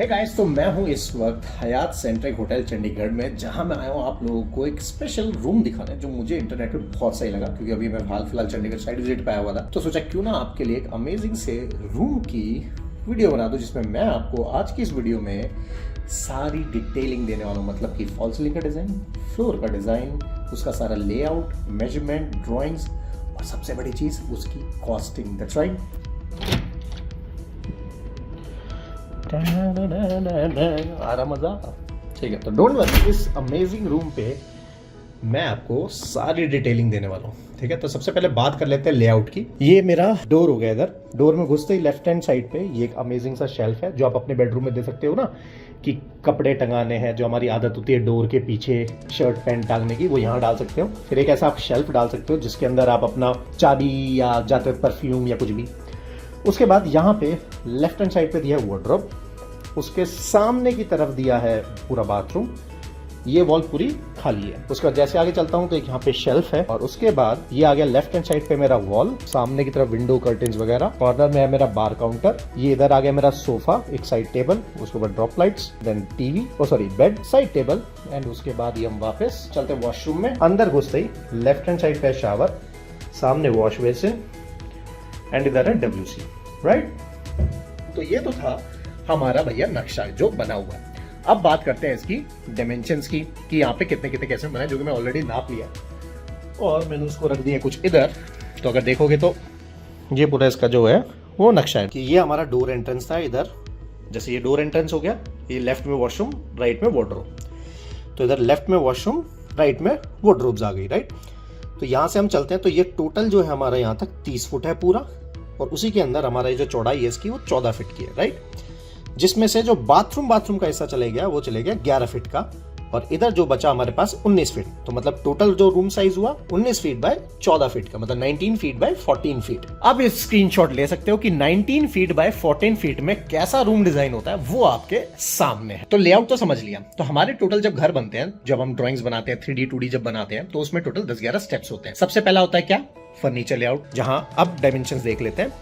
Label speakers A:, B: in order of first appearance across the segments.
A: Hey guys, तो मैं हूं इस वक्त हयात सेंट्रिक होटल चंडीगढ़ में, जहां मैं आया हूं आप लोगों को एक स्पेशल रूम दिखाने जो मुझे इंटरनेट पे बहुत सही लगा, क्योंकि अभी मैं हाल फिलहाल चंडीगढ़ साइड विजिट पे आया हुआ था। तो सोचा क्यों ना आपके लिए एक अमेजिंग से रूम की वीडियो बना दूं, जिसमें मैं आपको आज की इस वीडियो में सारी डिटेलिंग देने वाला हूँ। मतलब कि फॉल सीलिंग का डिज़ाइन, फ्लोर का डिज़ाइन, उसका सारा लेआउट, मेजरमेंट, ड्राइंग्स और सबसे बड़ी चीज़ उसकी कॉस्टिंग। That's right. आ रहा मजा। ठीक है, तो डोंट वरी, इस अमेजिंग रूम पे मैं आपको सारी डिटेलिंग देने वाला हूँ। ठीक है, तो सबसे पहले बात कर लेते हैं लेआउट की। ये मेरा डोर हो गया। इधर डोर में घुसते ही लेफ्ट हैंड साइड पे ये एक अमेजिंग सा शेल्फ है, जो आप अपने बेडरूम में दे सकते हो ना, कि कपड़े टंगाने हैं, जो हमारी आदत होती है डोर के पीछे शर्ट पैंट टांगने की, वो यहाँ डाल सकते हो। फिर एक ऐसा आप शेल्फ डाल सकते हो जिसके अंदर आप अपना चाबी या जाते परफ्यूम या कुछ भी। उसके बाद यहाँ पे लेफ्ट हैंड साइड पे दिया है वार्डरोब, उसके सामने की तरफ दिया है पूरा बाथरूम। ये वॉल पूरी खाली है। उसके बाद जैसे आगे चलता हूँ तो एक यहाँ पे शेल्फ है, और उसके बाद ये आ गया लेफ्ट हैंड साइड पे मेरा वॉल, सामने की तरफ विंडो कर्टेन्स वगैरह। कॉर्नर में है मेरा बार काउंटर। ये इधर आ गया मेरा सोफा, एक साइड टेबल, उसके बाद drop lights, then TV, bed, side table, and उसके बाद ये हम वापस चलते हैं वॉशरूम में। अंदर घुसते ही लेफ्ट हैंड साइड पे शावर, सामने वॉश बेसिन, एंड इधर है WC। राइट, तो ये तो था हमारा भैया नक्शा जो बना हुआ है। अब बात करते हैं इसकी डायमेंशंस की, कि यहाँ पे कितने कितने कैसे बनाए, जो कि मैं ऑलरेडी नाप लिया और मैंने उसको रख दिया कुछ इधर। तो अगर देखोगे तो ये पूरा इसका जो है वो नक्शा है कि ये हमारा डोर एंट्रेंस था। इधर जैसे ये डोर एंट्रेंस हो गया, ये लेफ्ट में वॉशरूम, राइट में वार्डरोब। तो इधर लेफ्ट में वॉशरूम, राइट में वार्डरोब्स आ गई। राइट, तो यहाँ से हम चलते हैं। तो ये टोटल जो है हमारा यहाँ तक 30 फुट है पूरा, और उसी के अंदर हमारा ये जो चौड़ाई है इसकी वो 14 फीट की है। राइट, जिसमें से जो बाथरूम का हिस्सा चले गया वो चले गया 11 फीट का, और इधर जो बचा हमारे पास 19 फीट। तो मतलब टोटल जो रूम साइज हुआ 19 फीट बाय 14 फीट का, मतलब 19 फीट बाय 14 फीट। अब इस स्क्रीनशॉट ले सकते हो कि 19 फीट बाय 14 फीट में कैसा रूम डिजाइन होता है, वो आपके सामने है। तो लेआउट तो समझ लिया। तो हमारे टोटल जब घर बनते हैं, जब हम ड्रॉइंग्स बनाते हैं, 3D 2D जब बनाते हैं, तो उसमें टोटल 10-11 स्टेप्स होते हैं। सबसे पहला होता है क्या? फर्नीचर लेआउट, जहां अब डायमेंशंस देख लेते हैं।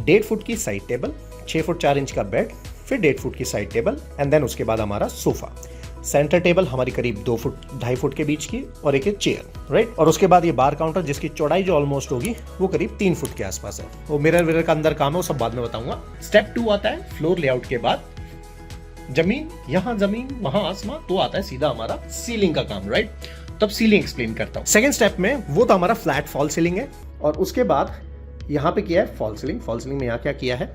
A: 1.5 फुट की साइड टेबल, 6 फुट 4 इंच का बेड, फिर 1.5 फुट की साइड टेबल, एंड देन उसके बाद हमारा सोफा। सेंटर टेबल हमारी करीब 2 फुट 2.5 फुट के बीच की, और एक चेयर। राइट, और उसके बाद ये बार काउंटर, जिसकी चौड़ाई जो ऑलमोस्ट होगी वो करीब 3 फुट के आसपास है। वो मिरर विरर का अंदर काम है, वो सब बाद में बताऊंगा। स्टेप 2 आता है फ्लोर लेआउट के बाद जमीन, यहाँ जमीन वहां आसमान, तो आता है सीधा हमारा सीलिंग का काम। राइट, तब सीलिंग एक्सप्लेन करता हूँ। सेकेंड स्टेप में वो तो हमारा फ्लैट फॉल सीलिंग है, और उसके बाद यहाँ पे किया है फॉल सीलिंग। फॉल सीलिंग में यहाँ क्या किया है,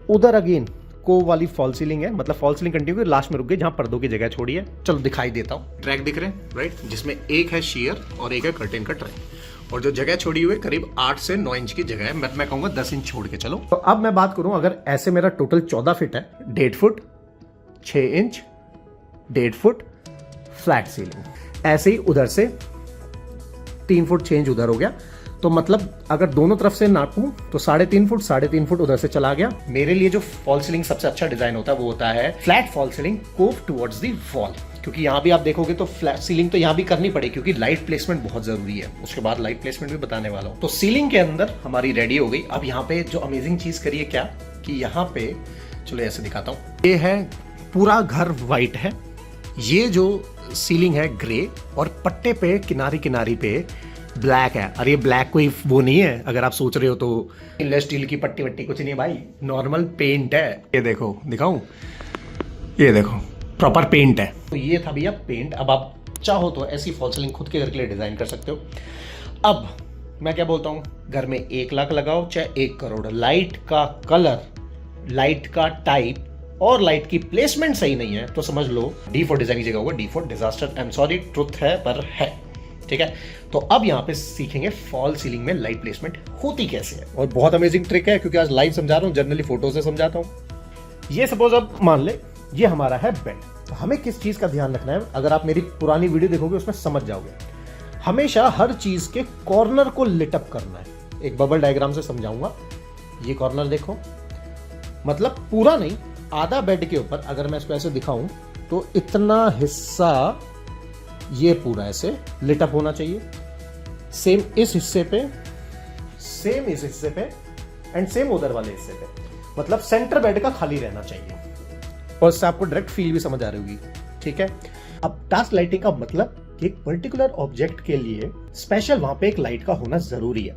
A: उधर अगेन को वाली फॉल सीलिंग है, मतलब फॉल सीलिंग कंटिन्यू लास्ट में रुक गई जहां पर्दों की जगह छोड़ी है। चलो दिखाई देता हूं। ट्रैक दिख रहे हैं, राइट, जिसमें एक है शेयर और एक है कर्टेन का ट्रैक, और जो जगह छोड़ी हुई है करीब 8 से 9 इंच की जगह है। मैं कहूंगा 10 इंच छोड़ के चलो। तो अब मैं बात करूं, अगर ऐसे मेरा टोटल 14 फीट है, 1.5 foot 6 inch 1.5 foot flat ceiling, ऐसे ही उधर से 3 फुट चेंज उधर हो गया। तो मतलब अगर दोनों तरफ से नापूं तो 3.5 फुट उधर से चला गया। मेरे लिए जो फॉल सीलिंग सबसे अच्छा डिजाइन होता है वो होता है flat fall ceiling cove towards the wall, क्योंकि यहाँ भी आप देखोगे तो फ्लैट सीलिंग तो यहाँ भी करनी पड़ेगी, क्योंकि लाइट प्लेसमेंट बहुत जरूरी है। उसके बाद लाइट प्लेसमेंट भी बताने वाला हूँ। तो सीलिंग के अंदर हमारी रेडी हो गई। अब यहाँ पे जो अमेजिंग चीज करिए क्या, कि यहाँ पे चलो ऐसे दिखाता हूँ। ये है पूरा घर व्हाइट है, ये जो सीलिंग है ग्रे, और पट्टे पे किनारी किनारी पे ब्लैक है। अरे ब्लैक कोई वो नहीं है, अगर आप सोच रहे हो तो स्टेनलेस स्टील की पट्टी वट्टी कुछ नहीं है भाई, नॉर्मल पेंट है। ये देखो, दिखाऊं, ये देखो प्रॉपर पेंट है। तो ये था भैया पेंट। अब आप चाहो तो ऐसी फॉल सीलिंग खुद के घर के लिए डिजाइन कर सकते हो। अब मैं क्या बोलता हूँ, घर में 1 लाख लगाओ चाहे 1 करोड़, लाइट का कलर, लाइट का टाइप और लाइट की प्लेसमेंट सही नहीं है तो समझ लो D फॉर डिजाइन की जगह होगा D for disaster. I am sorry, truth है पर है। ठीक है, तो अब यहाँ पे सीखेंगे फॉल सीलिंग में लाइट प्लेसमेंट होती कैसे है, और बहुत अमेजिंग ट्रिक है, क्योंकि आज लाइव समझा रहा हूँ, जनरली फोटो से समझाता हूँ। ये सपोज अब मान ले ये हमारा है बेड, तो हमें किस चीज का ध्यान रखना है, अगर आप मेरी पुरानी वीडियो देखोगे उसमें समझ जाओगे। हमेशा हर चीज के कॉर्नर को लिटअप करना है। एक बबल डायग्राम से समझाऊंगा। ये कॉर्नर देखो, मतलब पूरा नहीं, आधा बेड के ऊपर अगर मैं इसको ऐसे दिखाऊं तो इतना हिस्सा ये पूरा ऐसे लिटअप होना चाहिए। सेम इस हिस्से पे, सेम इस हिस्से पे, एंड सेम उधर वाले हिस्से पे, मतलब सेंटर बेड का खाली रहना चाहिए। और इससे आपको डायरेक्ट फील भी समझ आ रही होगी, ठीक है। अब टास्क लाइटिंग का मतलब कि एक पर्टिकुलर ऑब्जेक्ट के लिए स्पेशल वहां पे एक लाइट का होना जरूरी है।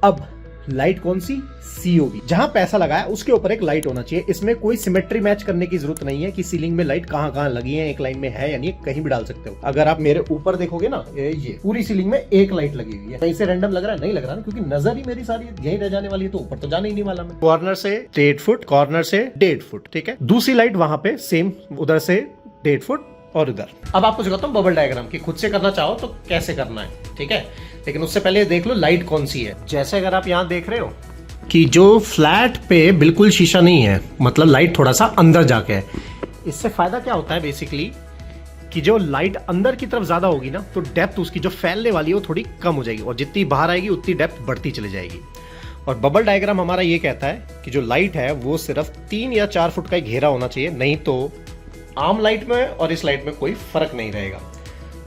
A: अब लाइट कौन सी? COB। जहां पैसा लगाया उसके ऊपर एक लाइट होना चाहिए। इसमें कोई सिमेट्री मैच करने की जरूरत नहीं है कि सीलिंग में लाइट कहां कहां लगी है, एक लाइन में है या नहीं, कहीं भी डाल सकते हो। अगर आप मेरे ऊपर देखोगे ना, ये पूरी सीलिंग में एक लाइट लगी हुई है। कहीं से रैंडम लग रहा है? नहीं लग रहा ना, क्योंकि नजर ही मेरी सारी यही रह जाने वाली है, तो ऊपर तो जाने ही नहीं वाला मैं। कॉर्नर से 1.5 फुट, कॉर्नर से 1.5 फुट, ठीक है। दूसरी लाइट वहां पे सेम, उधर से 1.5 फुट और उधर। अब आपको सिखाता हूं बबल डायग्राम कि खुद से करना चाहो तो कैसे करना है, ठीक है। लेकिन उससे पहले देख लो लाइट कौन सी है। जैसे अगर आप यहां देख रहे हो कि जो फ्लैट पे बिल्कुल शीशा नहीं है, मतलब लाइट थोड़ा सा अंदर जाके है। इससे फायदा क्या होता है बेसिकली कि जो लाइट अंदर की तरफ ज्यादा होगी ना, तो डेप्थ उसकी जो फैलने वाली है वो थोड़ी कम हो जाएगी, और जितनी बाहर आएगी उतनी डेप्थ बढ़ती चली जाएगी। और बबल डायग्राम हमारा ये कहता है कि जो लाइट है वो सिर्फ 3 या 4 फुट का ही घेरा होना चाहिए, नहीं तो आम लाइट में और इस लाइट में कोई फर्क नहीं रहेगा।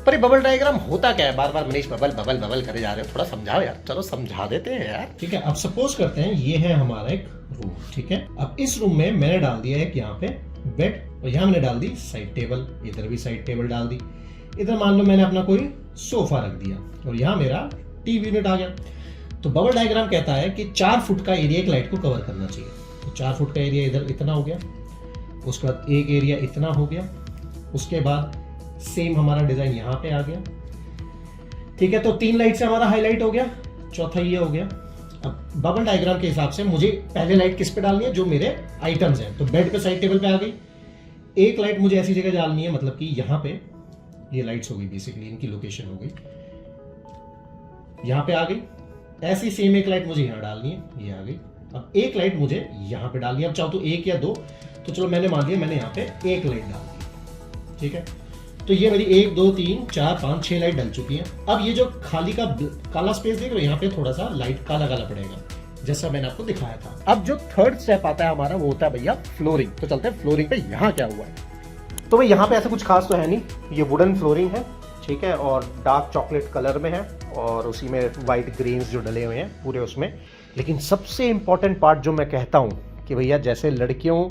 A: पर ये बबल डायग्राम होता क्या है? बार बार मनीष बबल बबल बबल करे जा रहे हो, थोड़ा समझाओ यार। चलो समझा देते हैं यार, ठीक है। अब सपोज करते हैं ये है हमारा एक रूम, ठीक है। अब इस रूम में मैंने डाल दिया एक यहाँ पे बेड, और यहाँ मैंने डाल दी साइड टेबल, इधर भी साइड टेबल डाल दी, इधर मान लो मैंने अपना कोई सोफा रख दिया, और यहाँ मेरा टीवी यूनिट आ गया। तो बबल डायग्राम कहता है कि 4 फुट का एरिया एक लाइट को कवर करना चाहिए। तो 4 फुट का एरिया इधर इतना हो गया, उसके बाद एक एरिया इतना हो गया, उसके बाद सेम हमारा डिजाइन यहाँ पे आ गया, ठीक है। तो 3 लाइट से हमारा हाईलाइट हो गया, चौथा ये हो गया। अब बबल डायग्राम के हिसाब से मुझे पहले लाइट किस पे डालनी है? जो मेरे आइटम्स हैं। तो बेड पे साइड टेबल पे आ गई, एक लाइट मुझे ऐसी जगह डालनी है, मतलब कि यहाँ पे ये लाइट्स हो गई, बेसिकली इनकी लोकेशन हो गई, यहाँ पे आ गई। ऐसी सेम एक लाइट मुझे यहाँ डालनी है, ये आ गई। अब एक लाइट मुझे यहाँ पे डालनी है, अब चाहो तो 1 या 2, तो चलो मैंने मान लिया मैंने यहाँ पे एक लाइट डाल दी, ठीक है। तो ये मेरी 1 2 3 4 5 6 लाइट डल चुकी हैं। अब ये जो खाली का काला स्पेस देख रहे हो, यहाँ पे थोड़ा सा लाइट काला काला पड़ेगा, जैसा मैंने आपको दिखाया था। अब जो थर्ड स्टेप आता है हमारा, वो होता है भैया फ्लोरिंग। तो चलते हैं फ्लोरिंग पे, यहाँ क्या हुआ है। तो भाई यहाँ पे ऐसा कुछ खास तो है नहीं, ये वुडन फ्लोरिंग है, ठीक है, और डार्क चॉकलेट कलर में है, और उसी में व्हाइट ग्रेन्स जो डले हुए हैं पूरे उसमें। लेकिन सबसे इंपॉर्टेंट पार्ट जो मैं कहता हूँ कि भैया जैसे लड़कियों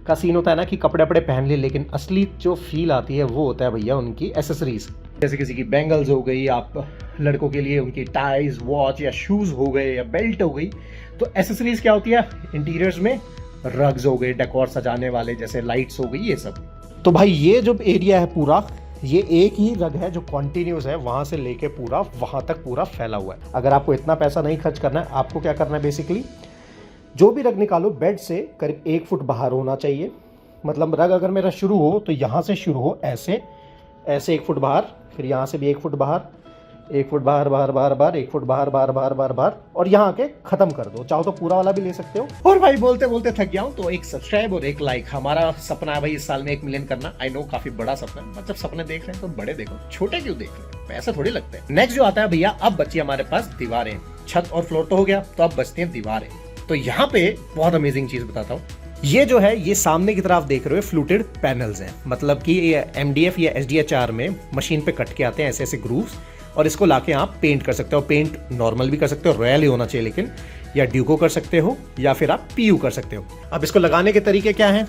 A: का सीन होता है ना कि कपड़े वपड़े पहन ले, लेकिन असली जो फील आती है वो होता है भैया उनकी एसेसरीज। जैसे किसी की बैंगल्स हो गई, आप लड़कों के लिए उनकी टाइज, वॉच या शूज हो गए, या बेल्ट हो गई। तो एसेसरीज क्या होती है? इंटीरियर्स में रग्स हो गए, डेकोर सजाने वाले, जैसे लाइट्स हो गई, ये सब। तो भाई ये जो एरिया है पूरा, ये एक ही रग है जो कॉन्टिन्यूस है, वहां से लेके पूरा वहां तक पूरा फैला हुआ है। अगर आपको इतना पैसा नहीं खर्च करना है, आपको क्या करना है बेसिकली, जो भी रग निकालो बेड से करीब 1 फुट बाहर होना चाहिए। मतलब रग अगर मेरा शुरू हो तो यहाँ से शुरू हो, ऐसे ऐसे 1 फुट बाहर, फिर यहाँ से भी 1 फुट बाहर, 1 फुट बाहर बाहर बाहर बाहर, 1 फुट बाहर बाहर बाहर बाहर बाहर, और यहाँ आके खत्म कर दो। चाहो तो पूरा वाला भी ले सकते हो। और भाई बोलते बोलते थक गया हूँ, तो एक सब्सक्राइब और एक लाइक। हमारा सपना है भाई इस साल में 1 मिलियन करना। आई नो काफी बड़ा सपना है, मतलब सपने देख रहे हैं तो बड़े देखो, छोटे क्यों देख रहे हैं, पैसे थोड़ी लगते हैं। नेक्स्ट जो आता है भैया, अब बची हमारे पास दीवारें। छत और फ्लोर तो हो गया, तो अब बचती हैं दीवारें। तो यहाँ पे बहुत अमेजिंग चीज बताता हूँ। ये जो है, ये सामने की तरफ देख रहे हो फ्लूटेड पैनल्स हैं, मतलब कि ये MDF या SDHR में मशीन पे कट के आते हैं ऐसे ऐसे ग्रूव्स, और इसको लाके आप पेंट कर सकते हो। पेंट नॉर्मल भी कर सकते हो, रॉयल ही होना चाहिए लेकिन, या ड्यूको कर सकते हो, या फिर आप PU कर सकते हो। अब इसको लगाने के तरीके क्या हैं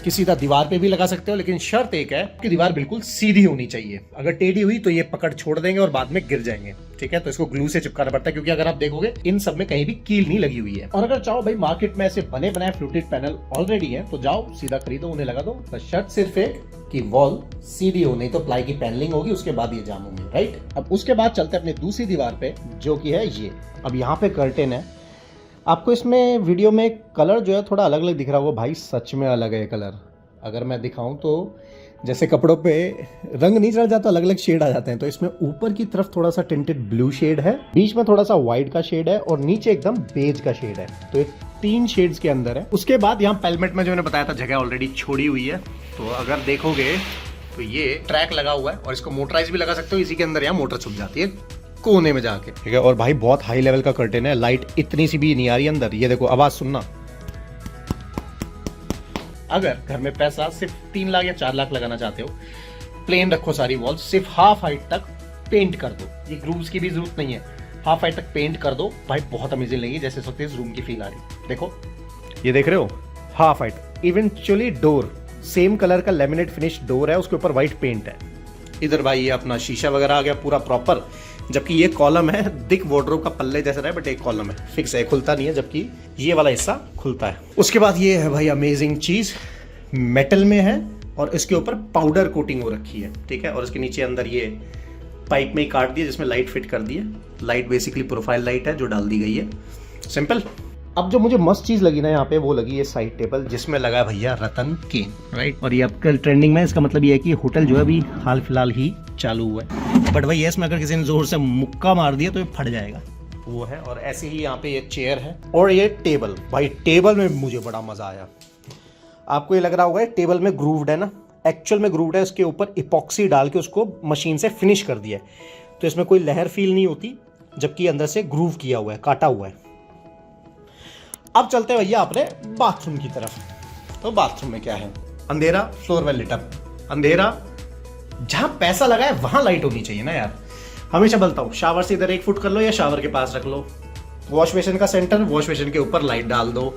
A: कि सीधा दीवार पे भी लगा सकते हो, लेकिन शर्त एक है कि दीवार बिल्कुल सीधी होनी चाहिए। अगर टेढ़ी हुई तो ये पकड़ छोड़ देंगे और बाद में गिर जाएंगे, ठीक है। तो इसको ग्लू से चिपकाना पड़ता है, क्योंकि अगर आप देखोगे इन सब में कहीं भी कील नहीं लगी हुई है। और अगर चाहो भाई मार्केट में ऐसे बने बनाए फ्लूटेड पैनल ऑलरेडी है, तो जाओ सीधा खरीदो, उन्हें लगा दो। बस शर्त सिर्फ एक कि वॉल सीधी हो, नहीं तो प्लाई की पैनलिंग होगी, उसके बाद ये जाम होंगे, राइट। अब उसके बाद चलते हैं अपनी दूसरी दीवार पे, जो कि है ये। अब यहाँ पे कर्टेन है। आपको इसमें वीडियो में कलर जो है थोड़ा अलग अलग दिख रहा होगा, भाई सच में अलग है कलर। अगर मैं दिखाऊं तो जैसे कपड़ों पे रंग नहीं चढ़ जाता, अलग अलग शेड आ जाते हैं, तो इसमें ऊपर की तरफ थोड़ा सा टिंटेड ब्लू शेड है, बीच में थोड़ा सा व्हाइट का शेड है, और नीचे एकदम बेज का शेड है। तो एक 3 शेड्स के अंदर है। उसके बाद यहाँ पेलमेट में जो मैंने बताया था जगह ऑलरेडी छोड़ी हुई है, तो अगर देखोगे तो ये ट्रैक लगा हुआ है, और इसको मोटराइज भी लगा सकते हो। इसी के अंदर यहाँ मोटर छुप जाती है कोने में जाके, ठीक है। और भाई बहुत हाई लेवल का कर्टेन है, लाइट इतनी सी भी नहीं आ रही अंदर। ये देखो, आवाज सुनना। अगर घर में पैसा सिर्फ 3 लाख या 4 लाख लगाना चाहते हो, प्लेन रखो सारी वॉल, सिर्फ हाफ हाइट तक पेंट कर दो। ये ग्रूव्स की भी जरूरत नहीं है, हाफ हाइट तक पेंट कर दो भाई, बहुत अमेजिंग लगेगी। जैसे इस वक्त इस रूम की फील आ रही, देखो ये देख रहे हो, half height. Eventually door same colour का लेमिनेट फिनिश डोर है, उसके ऊपर व्हाइट पेंट है। इधर भाई ये अपना शीशा वगैरह आ गया पूरा प्रॉपर, जबकि ये कॉलम है दिक वार्डरोब का पल्ले जैसा रहा है, बट एक कॉलम है, फिक्स है, खुलता नहीं है, जबकि ये वाला हिस्सा खुलता है। उसके बाद ये है भाई अमेजिंग चीज, मेटल में है और इसके ऊपर पाउडर कोटिंग हो रखी है, ठीक है। और इसके नीचे अंदर ये पाइप में ही काट दिया जिसमें लाइट फिट कर दी है। लाइट बेसिकली प्रोफाइल लाइट है जो डाल दी गई है, सिंपल। अब जो मुझे मस्त चीज लगी ना यहाँ पे, वो लगी ये साइड टेबल जिसमें लगा है भैया रतन केन, राइट। और ये अब कल ट्रेंडिंग में, इसका मतलब ये है कि होटल जो है अभी हाल फिलहाल ही चालू हुआ है, बट भाई इसमें अगर किसी ने जोर से मुक्का मार दिया तो ये फट जाएगा, वो है। और ऐसे ही यहाँ पे ये चेयर है और ये टेबल, भाई टेबल में मुझे बड़ा मजा आया। आपको ये लग रहा होगा टेबल में ग्रूव्ड है ना, एक्चुअल में ग्रूव्ड है, इसके ऊपर इपॉक्सी डाल के उसको मशीन से फिनिश कर दिया है, तो इसमें कोई लहर फील नहीं होती, जबकि अंदर से ग्रूव किया हुआ है, काटा हुआ है। अब चलते हैं भैया अपने बाथरूम की तरफ। तो बाथरूम में क्या है, अंधेरा, फ्लोर वेल लिट अप, अंधेरा, जहां पैसा लगा है वहां लाइट होनी चाहिए ना यार। हमेशा बोलता हूं, शावर से इधर 1 फुट कर लो या शावर के पास रख लो, वॉश बेसिन का सेंटर, वॉश बेसिन के ऊपर लाइट डाल दो,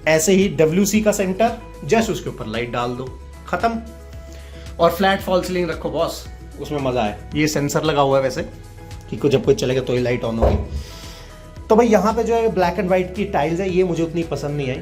A: ऐसे ही WC का सेंटर, जस्ट उसके ऊपर लाइट डाल दो, खत्म। और फ्लैट फॉल सीलिंग रखो बॉस, उसमें मजा है। ये सेंसर लगा हुआ है वैसे कि जब कोई चलेगा तो ही लाइट ऑन होगी। तो भाई यहाँ पे जो है ब्लैक एंड व्हाइट की टाइल्स है, ये मुझे उतनी पसंद नहीं आई।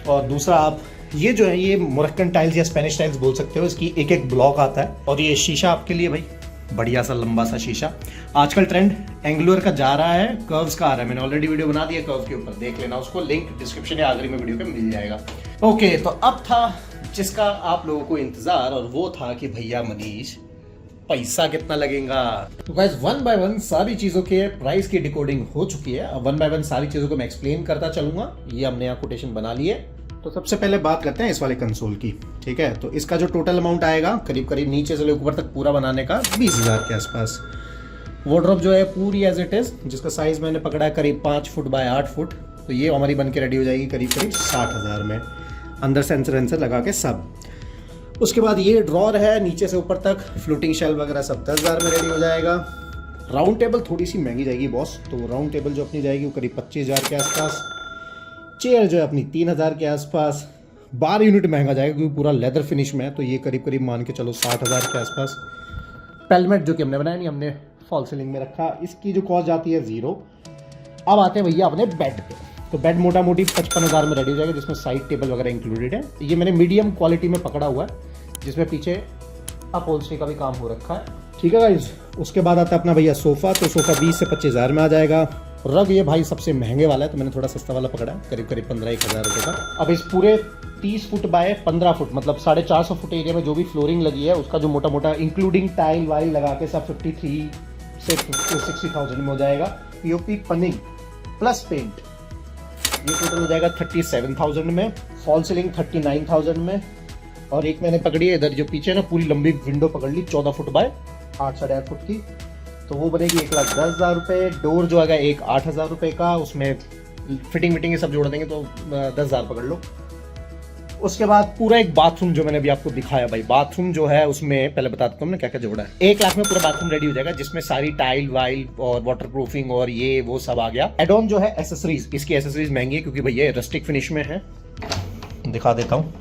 A: और दूसरा, आप ये जो है ये मोरक्कन टाइल्स या स्पेनिश टाइल्स बोल सकते हो, इसकी एक एक ब्लॉक आता है। और ये शीशा आपके लिए भाई बढ़िया सा लंबा सा शीशा। आजकल ट्रेंड एंगुलर का जा रहा है, कर्व्स का आ रहा है। मैंने ऑलरेडी वीडियो बना दिया कर्व के ऊपर, देख लेना उसको, लिंक डिस्क्रिप्शन या आखिरी में वीडियो पे मिल जाएगा। ओके, तो अब था जिसका आप लोगों को इंतजार, और वो था कि भैया मनीष पैसा कितना लगेगा। तो गाइस 1 बाय 1 सारी चीजों के प्राइस की डिकोडिंग हो चुकी है। अब 1 बाय 1 सारी चीजों को मैं एक्सप्लेन करता चलूंगा। ये हमने यहाँ कोटेशन बना ली है। तो सबसे पहले बात करते हैं इस वाले कंसोल की, ठीक है। तो इसका जो टोटल अमाउंट आएगा करीब करीब नीचे से ऊपर तक पूरा बनाने का 20,000 के आसपास। वार्डरोब जो है पूरी एज इट इज, जिसका साइज मैंने पकड़ा है करीब 5 फुट बाय 8 फुट, तो ये हमारी बन के रेडी हो जाएगी करीब करीब 60,000 में, अंदर सेंसर वेंसर लगा के सब। उसके बाद ये ड्रॉर है, नीचे से ऊपर तक फ्लोटिंग शेल्फ वगैरह सब 10,000 में रेडी हो जाएगा। राउंड टेबल थोड़ी सी महंगी जाएगी बॉस, तो राउंड टेबल जो अपनी जाएगी वो करीब 25,000 के आसपास। चेयर जो है अपनी 3,000 के आसपास। बार यूनिट महंगा जाएगा क्योंकि पूरा लेदर फिनिश में है, तो ये करीब करीब मान के चलो 60,000 के आसपास। पेलमेट जो कि हमने बनाया नहीं, हमने फॉल सीलिंग में रखा, इसकी जो कॉस्ट जाती है 0। अब आते हैं भैया अपने बेड पे। तो बेड मोटा मोटी 55,000 में रेडी हो जाएगा, जिसमें साइड टेबल वगैरह इंक्लूडेड है। ये मैंने मीडियम क्वालिटी में पकड़ा हुआ है, जिसमें पीछे अपहोल्स्ट्री का भी काम हो रखा है, ठीक है गाइस। उसके बाद आता है अपना भैया सोफा। तो सोफा 20 से 25,000 में आ जाएगा। रग ये भाई सबसे महंगे वाला है, तो मैंने थोड़ा सस्ता वाला पकड़ा है, करीब करीब 15-1,000 रुपये का। अब इस पूरे 30 फुट बाय 15 फुट मतलब 450 फुट एरिया में जो भी फ्लोरिंग लगी है, उसका जो मोटा मोटा इंक्लूडिंग टाइल वाइल लगा के सब 53 से 60,000 में हो जाएगा। पीओपी पनिंग प्लस पेंट ये टोटल हो जाएगा 37,000 में। फॉल सीलिंग 39,000 में। और एक मैंने पकड़ी है इधर जो पीछे ना, पूरी लंबी विंडो पकड़ ली 14 फुट बाय 8 साढ़े 8 फुट की, तो वो बनेगी 1,10,000 रुपये। डोर जो आएगा 8,000 रुपये का, उसमें फिटिंग विटिंग ये सब जोड़ देंगे तो 10,000 पकड़ लो। उसके बाद पूरा एक बाथरूम जो मैंने अभी आपको दिखाया भाई, बाथरूम जो है उसमें पहले बता देता हूँ क्या क्या जोड़ा है। 1 लाख में पूरा बाथरूम रेडी हो जाएगा, जिसमें सारी टाइल वाइल और वाटर प्रूफिंग और ये वो सब आ गया। एड ऑन जो है एसेसरीज, इसकी एसेसरीज महंगी है क्योंकि भैया रस्टिक फिनिश में है। दिखा देता हूँ,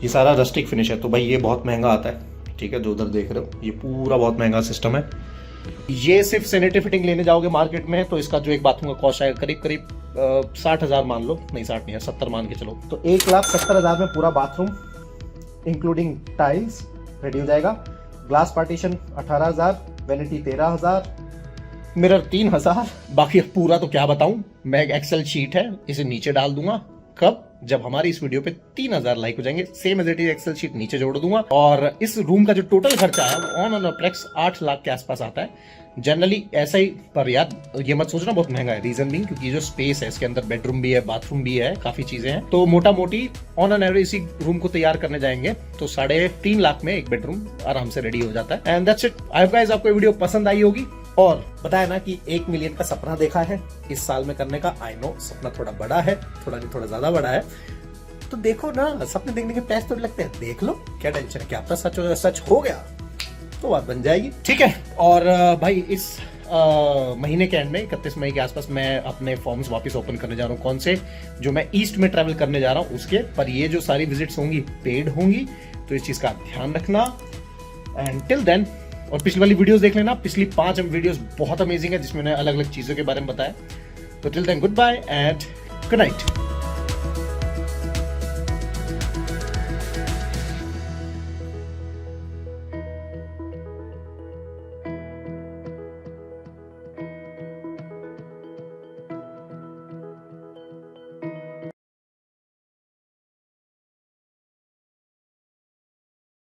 A: ये सारा रस्टिक फिनिश है, तो भाई ये बहुत महंगा आता है, ठीक है। जो उधर देख रहे हो ये पूरा बहुत महंगा सिस्टम है। ये सिर्फ सैनिटरी फिटिंग लेने जाओगे मार्केट में तो इसका जो एक बाथरूम का कॉस्ट आएगा करीब करीब 60,000 मान लो, नहीं 60 नहीं है 70 मान के चलो। तो 1,70,000 में पूरा बाथरूम इंक्लूडिंग टाइल्स रेडी हो जाएगा। Glass partition 18,000, vanity 13,000, mirror 3,000। बाकी पूरा तो क्या बताऊं मैं, एक एक्सेल शीट है, इसे नीचे डाल दूंगा कब, जब हमारी इस वीडियो पे 3,000 लाइक हो जाएंगे, same as it is Excel sheet नीचे जोड़ दूंगा। और इस रूम का जो टोटल खर्चा है वो ऑन एंड अप्रोक्स 8 लाख के आसपास आता है जनरली, ऐसा ही। पर यार ये मत सोचना बहुत महंगा है, रीजन भी क्योंकि जो स्पेस है इसके अंदर बेडरूम भी है, बाथरूम भी है, काफी चीजें हैं। तो मोटा मोटी ऑन एन एवरेज इसी रूम को तैयार करने जाएंगे तो 3.5 लाख में एक बेडरूम आराम से रेडी हो जाता है। And that's it. I hope guys आपको वीडियो पसंद आई होगी, और बताया ना कि 1 मिलियन का सपना देखा है इस साल में करने का। आई नो सपना थोड़ा बड़ा है, थोड़ा नहीं थोड़ा ज्यादा बड़ा है, तो देखो ना, सपने देखने के पैसे तो लगते हैं, देख लो, क्या टेंशन है, क्या पता सच हो गया तो बात बन जाएगी, ठीक है। और भाई इस महीने के एंड में 31 मई के आसपास मैं अपने फॉर्म्स वापस ओपन करने जा रहा हूँ। कौन से? जो मैं ईस्ट में ट्रैवल करने जा रहा हूँ उसके। पर ये जो सारी विजिट्स होंगी पेड होंगी, तो इस चीज का ध्यान रखना। एंड टिल देन, और पिछली वाली वीडियोस देख लेना, पिछली 5 वीडियोस बहुत अमेजिंग है जिसमें मैंने अलग अलग चीजों के बारे में बताया। तो till then goodbye and good night.